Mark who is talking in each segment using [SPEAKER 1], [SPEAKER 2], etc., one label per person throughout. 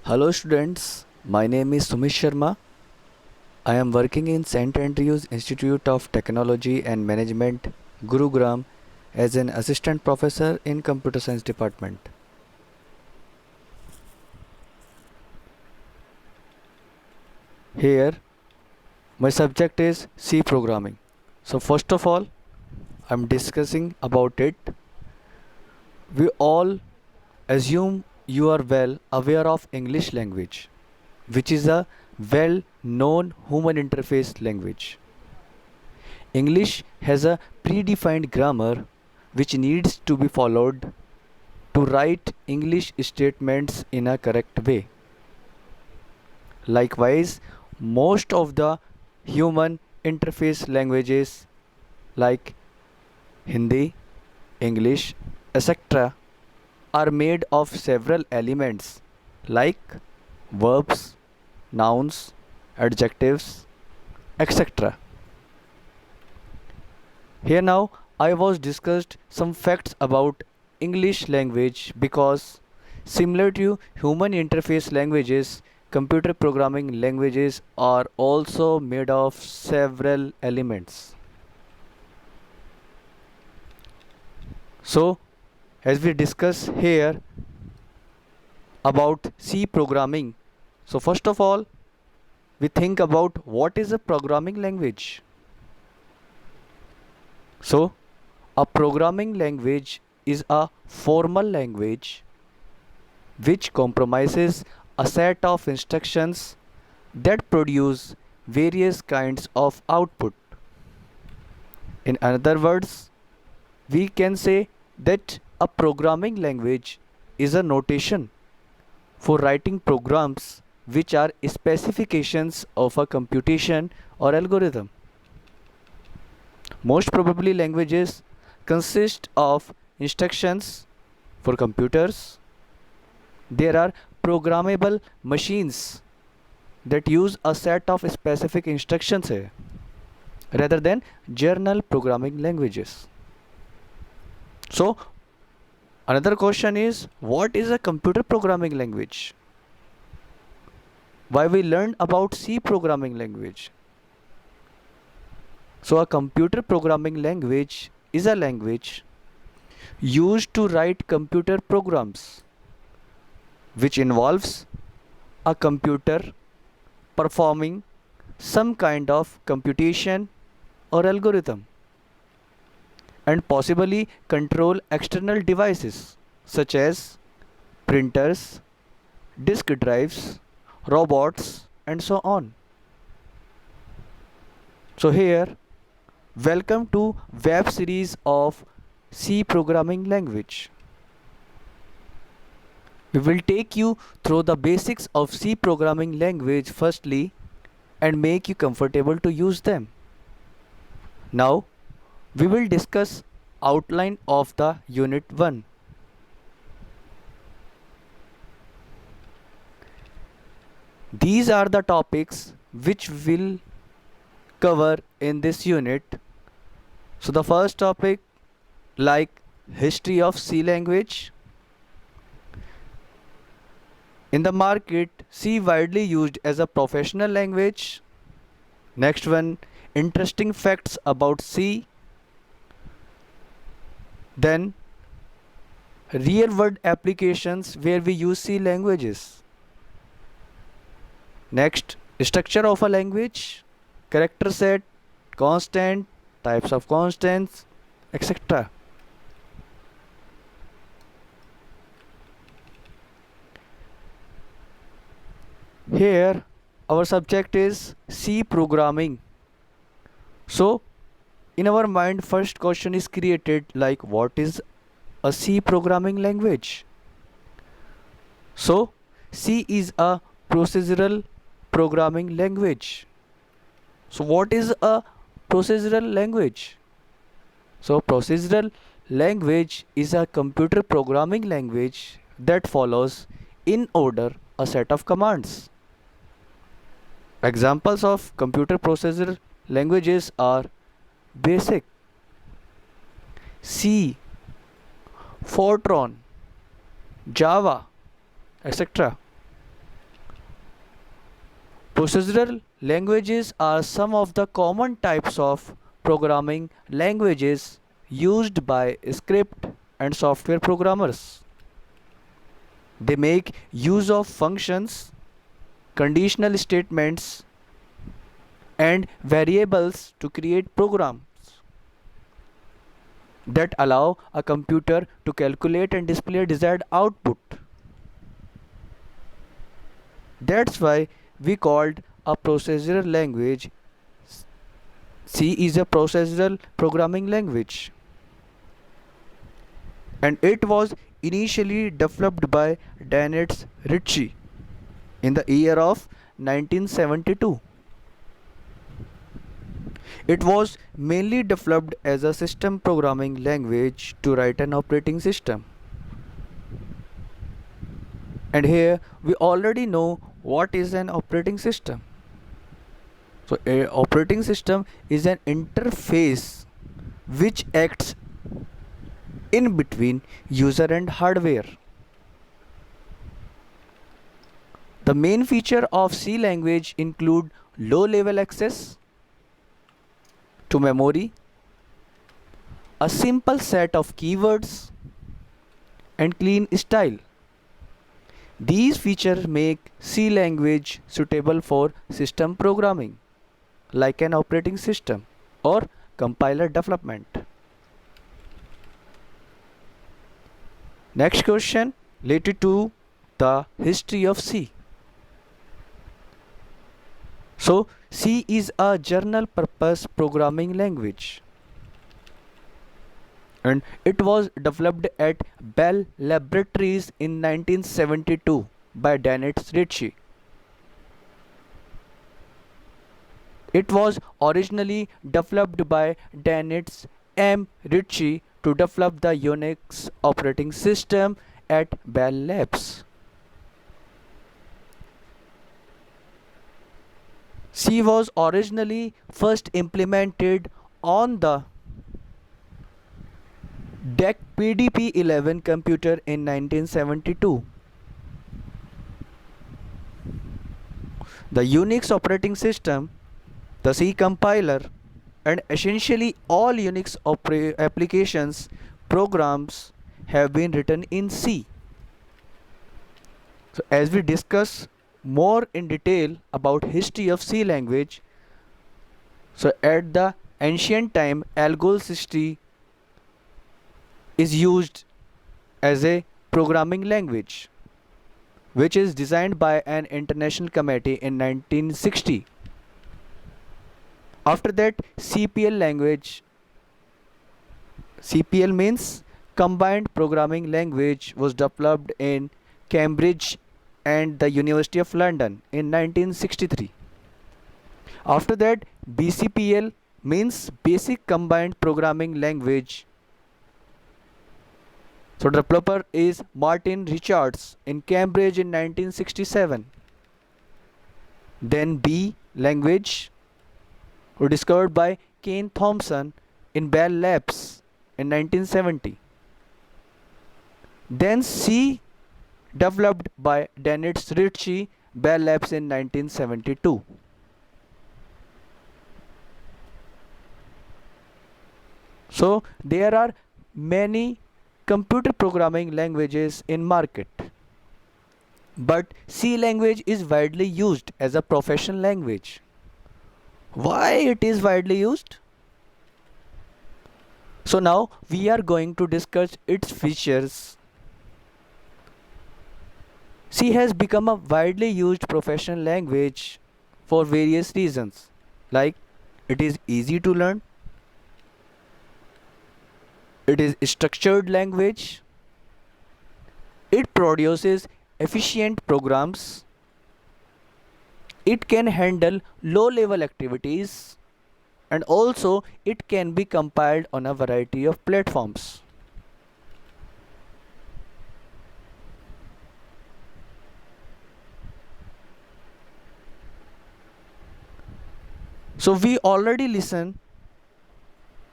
[SPEAKER 1] Hello students, my name is Sumit Sharma. I am working in St. Andrews Institute of Technology and Management, Gurugram, as an assistant professor in Computer Science department. Here, my subject is C programming. So first of all, I'm discussing about it. We all assume you are well aware of English language, which is a well known human interface language. English has a predefined grammar which needs to be followed to write English statements in a correct way. Likewise, most of the human interface languages like Hindi, English, etc. are made of several elements like verbs, nouns, adjectives, etc. Here now I was discussed some facts about English language because similar to human interface languages, computer programming languages are also made of several elements. So as we discuss here about C programming, so first of all we think about what is a programming language. So a programming language is a formal language which comprises a set of instructions that produce various kinds of output. In other words, we can say that a programming language is a notation for writing programs which are specifications of a computation or algorithm. Most probably languages consist of instructions for computers. There are programmable machines that use a set of specific instructions here, rather than general programming languages. So another question is, what is a computer programming language? Why we learn about C programming language? So a computer programming language is a language used to write computer programs which involves a computer performing some kind of computation or algorithm and possibly control external devices such as printers, disk drives, robots, and so on. So here, welcome to web series of C programming language. We will take you through the basics of C programming language firstly and make you comfortable to use them. Now, we will discuss outline of the unit 1. These are the topics which will cover in this unit. So the first topic, like history of C language. In the market, C widely used as a professional language. Next one, interesting facts about C. Then real world applications where we use C languages. Next, structure of a language, character set, constant, types of constants, etc. Here, our subject is C programming. So, in our mind, first question is created like, what is a C programming language? So, C is a procedural programming language. So, what is a procedural language? So, procedural language is a computer programming language that follows in order a set of commands. Examples of computer processor languages are BASIC, C, Fortran, Java, etc. Procedural languages are some of the common types of programming languages used by script and software programmers. They make use of functions, conditional statements, and variables to create programs that allow a computer to calculate and display desired output. That's why we called a procedural language. C is a procedural programming language, and it was initially developed by Dennis Ritchie in the year of 1972. It was mainly developed as a system programming language to write an operating system. And here we already know what is an operating system. So a operating system is an interface which acts in between user and hardware. The main feature of C language include low level access to memory, a simple set of keywords, and clean style. These features make C language suitable for system programming, like an operating system or compiler development. Next question related to the history of C. So, C is a general purpose programming language, and it was developed at Bell Laboratories in 1972 by Dennis Ritchie. It was originally developed by Dennis M. Ritchie to develop the Unix operating system at Bell Labs. C was originally first implemented on the DEC PDP-11 computer in 1972. The Unix operating system, the C compiler, and essentially all Unix applications programs have been written in C. So as we discuss more in detail about history of C language, so at the ancient time Algol 60 is used as a programming language which is designed by an international committee in 1960. After that, CPL language, CPL means Combined Programming Language, was developed in Cambridge and the University of London in 1963. After that, BCPL means Basic Combined Programming Language. So developer is Martin Richards in Cambridge in 1967. Then B language were discovered by Ken Thompson in Bell Labs in 1970. Then C developed by Dennis Ritchie, Bell Labs in 1972. So there are many computer programming languages in market, but C language is widely used as a professional language. Why it is widely used? So now we are going to discuss its features. C has become a widely used professional language for various reasons, like it is easy to learn, it is structured language, it produces efficient programs, it can handle low level activities, and also it can be compiled on a variety of platforms. So we already listened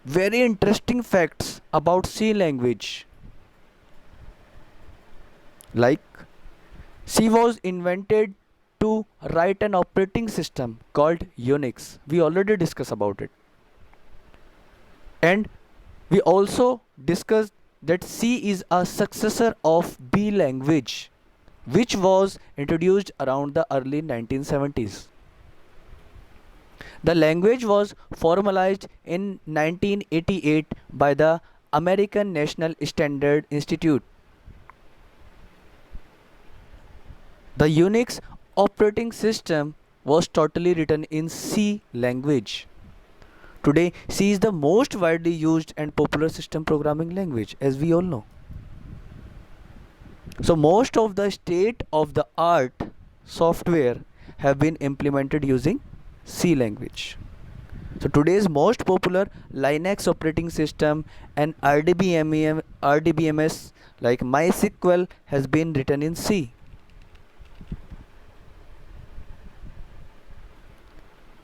[SPEAKER 1] very interesting facts about C language, like C was invented to write an operating system called Unix. We already discussed about it. And we also discussed that C is a successor of B language, which was introduced around the early 1970s. The language was formalized in 1988 by the American National Standard Institute. The Unix operating system was totally written in C language. Today, C is the most widely used and popular system programming language, as we all know. So most of the state of the art software have been implemented using C language. So today's most popular Linux operating system and RDBMS like MySQL has been written in C.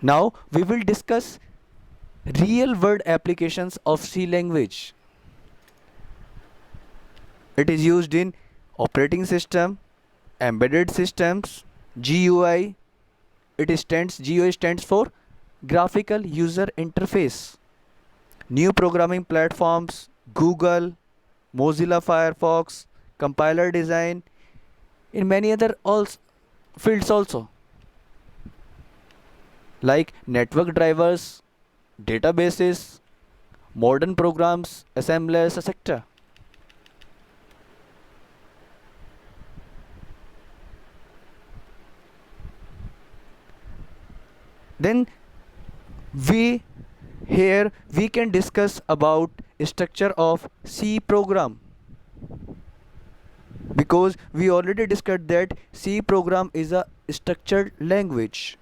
[SPEAKER 1] Now we will discuss real world applications of C language. It is used in operating system, embedded systems, GUI. GUI stands for graphical user interface. New programming platforms, Google, Mozilla Firefox, compiler design, in many other fields also, like network drivers, databases, modern programs, assemblers, etc. Then we can discuss about structure of C program, because we already discussed that C program is a structured language.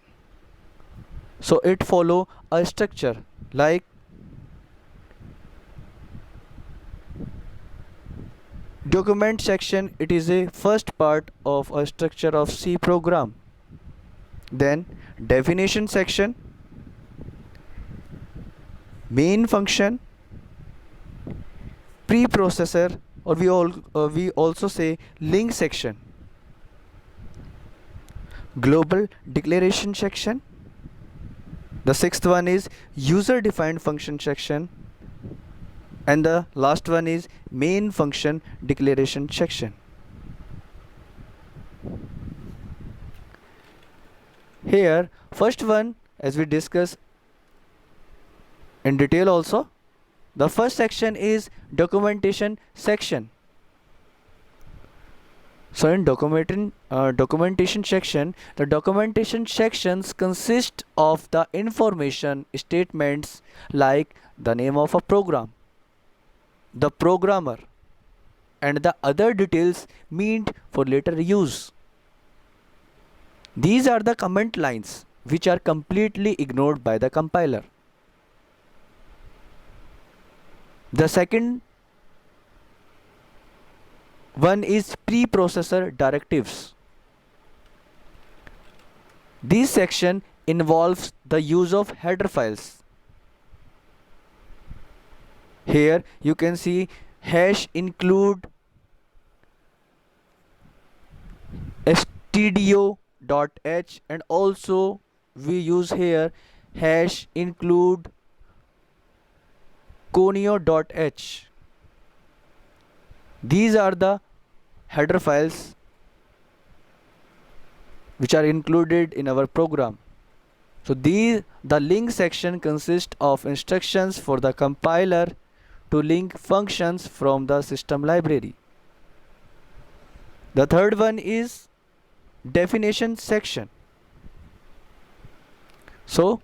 [SPEAKER 1] So it follow a structure like document section. It is a first part of a structure of C program. Then definition section, main function, preprocessor, or we also say link section, global declaration section. The sixth one is user defined function section, and the last one is main function declaration section. Here first one, as we discuss in detail also, the first section is documentation section. So in documentation section, the documentation sections consist of the information statements like the name of a program, the programmer, and the other details meant for later use. These are the comment lines which are completely ignored by the compiler. The second one is preprocessor directives. This section involves the use of header files. Here you can see #include stdio.h, and also we use here #include conio.h. These are the header files which are included in our program. So the link section consists of instructions for the compiler to link functions from the system library. The third one is definition section. So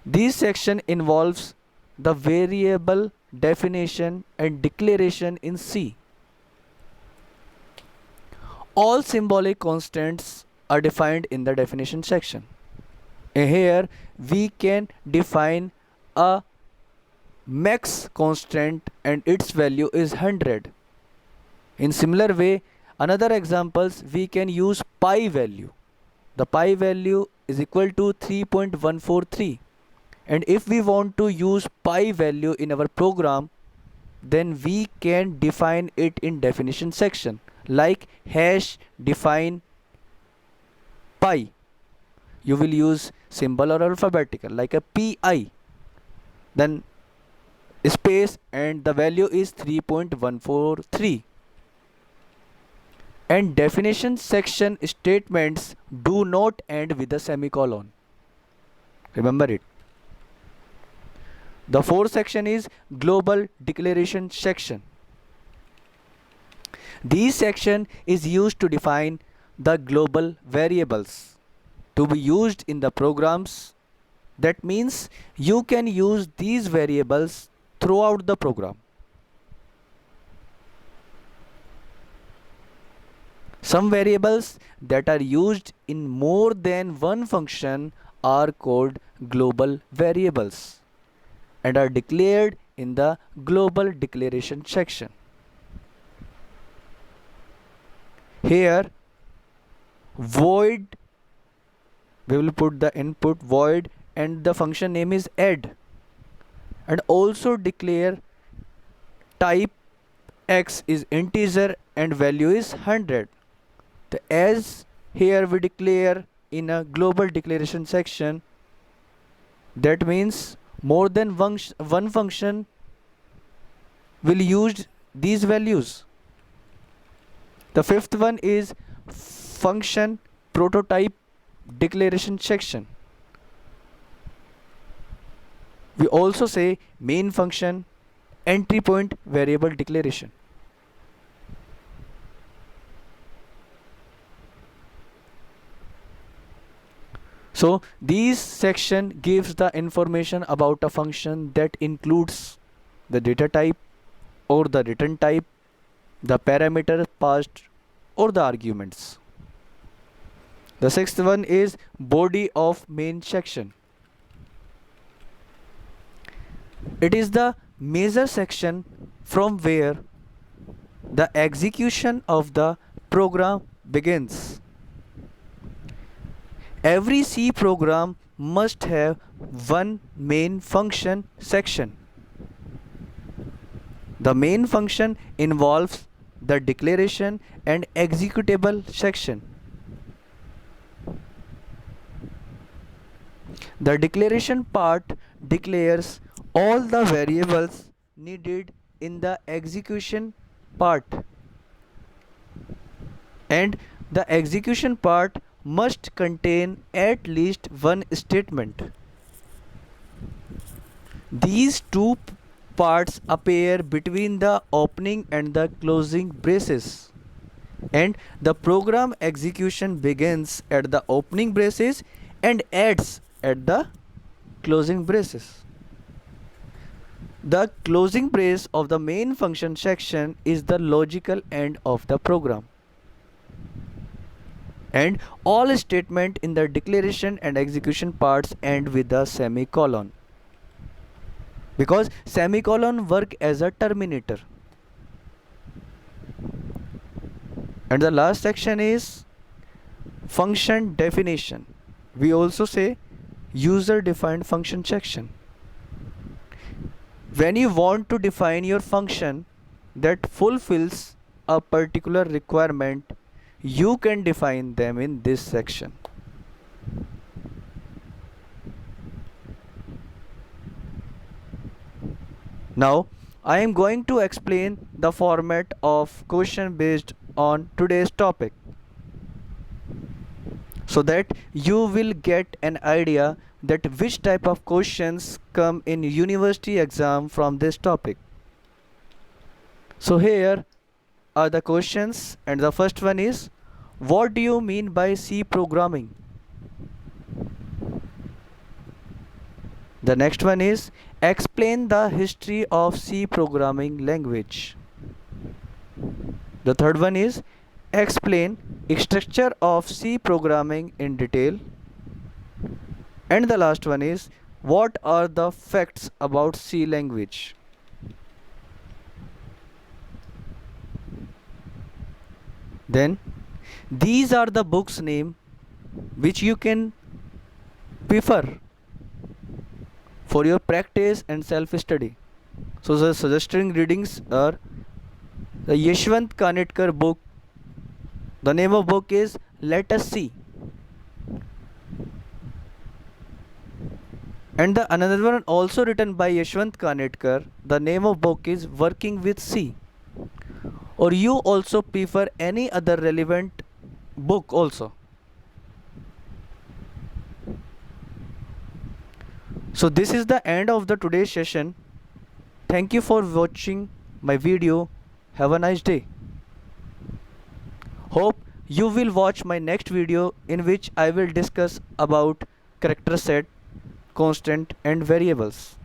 [SPEAKER 1] this section involves the variable definition and declaration in C. All symbolic constants are defined in the definition section. Here we can define a max constant and its value is 100. In similar way, another examples, we can use pi value. The pi value is equal to 3.143. And if we want to use pi value in our program, then we can define it in definition section, like #define pi, you will use symbol or alphabetical like a pi, then space, and the value is 3.143. And definition section statements do not end with a semicolon. Remember it. The fourth section is global declaration section. This section is used to define the global variables to be used in the programs. That means you can use these variables throughout the program. Some variables that are used in more than one function are called global variables and are declared in the global declaration section. Here, void, we will put the input void and the function name is add, and also declare type x is integer and value is 100. The as here we declare in a global declaration section, that means more than one function will use these values. The fifth one is function prototype declaration section. We also say main function entry point variable declaration. So this section gives the information about a function that includes the data type or the return type, the parameter passed or the arguments. The sixth one is body of main section. It is the major section from where the execution of the program begins. Every C program must have one main function section. The main function involves the declaration and executable section. The declaration part declares all the variables needed in the execution part, and the execution part must contain at least one statement. These two parts appear between the opening and the closing braces, and the program execution begins at the opening braces and ends at the closing braces. The closing brace of the main function section is the logical end of the program, and all statements in the declaration and execution parts end with a semicolon, because semicolon work as a terminator. And the last section is function definition. We also say user defined function section. When you want to define your function that fulfills a particular requirement, you can define them in this section. Now, I am going to explain the format of question based on today's topic, so that you will get an idea that which type of questions come in university exam from this topic. So here are the questions, and the first one is, what do you mean by C programming? The next one is, explain the history of C programming language. The third one is, explain structure of C programming in detail. And the last one is, what are the facts about C language? Then these are the books name which you can prefer for your practice and self-study. So the suggesting readings are the Yashwant Kanetkar book. The name of book is Let Us See. And the another one also written by Yashwant Kanetkar. The name of book is Working with C. Or you also prefer any other relevant book also. So this is the end of the today's session. Thank you for watching my video. Have a nice day. Hope you will watch my next video in which I will discuss about character set, constant and variables.